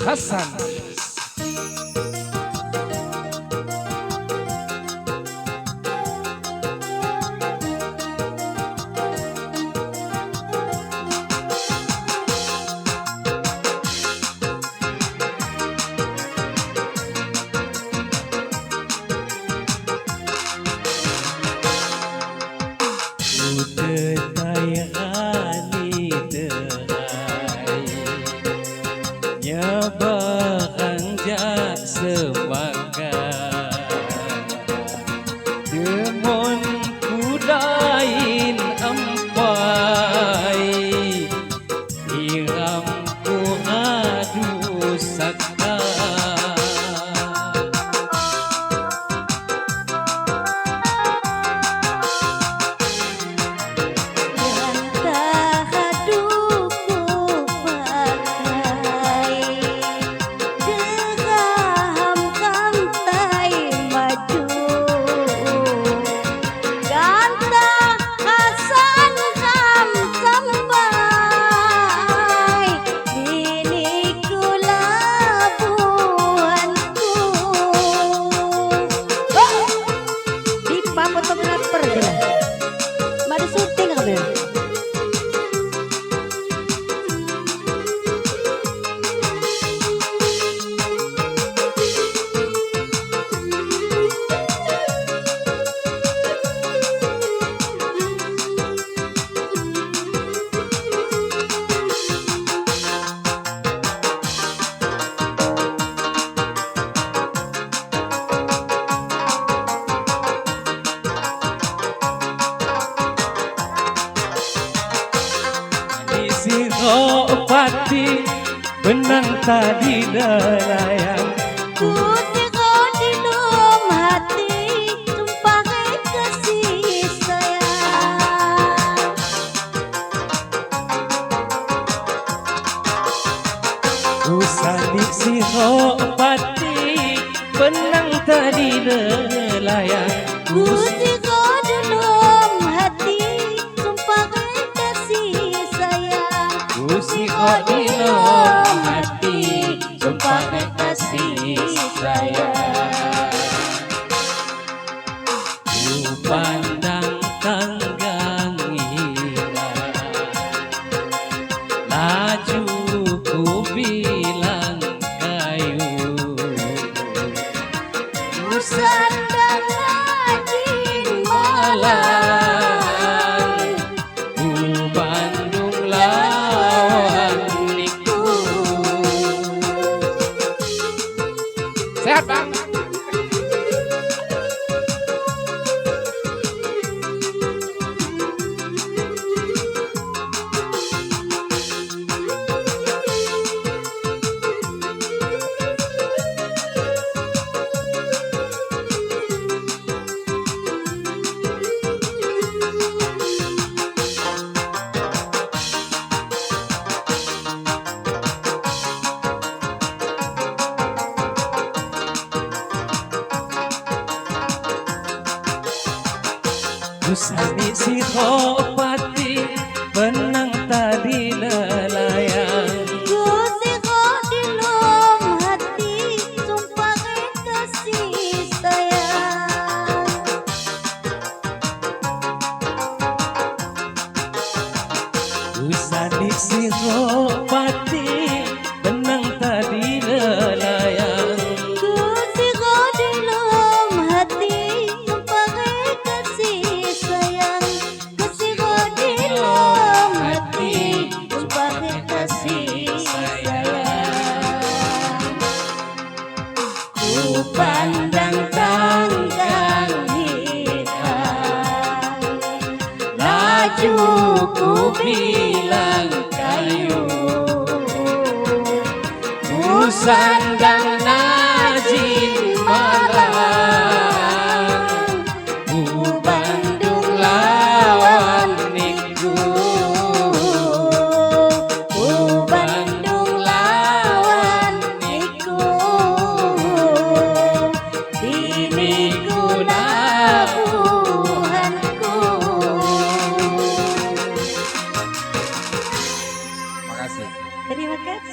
Hasan. Beranjak semangat demun kudain empai iramku adu saka Siro pati benang tadi layang ku siro di dalam hati tumpah kasih sayang ku sadik siro pati benang tadi layang ku siro di dalam hati tumpah kasih Siko di dalam hati sumpah kasih sayang ku pandang tanggang hilang laju ku bilang kayu ku sandang rajin malam ku Bandung lawan niku. Sehat Bang. Kusani siro pati benang tadi layang ku siro di dalam hati tumpah kasih sayang Kusani siro pati benang tadi layang ku siro di dalam hati tumpah kasih sayang ku siro di dalam hati tumpah kasih sayang ku pandang tanggang hitam laju ku bilang kayu ku sandang najin malam ku Bandung lawan niku ku Bandung lawan niku diniku nabuhanku. Makasih. Terima kasih.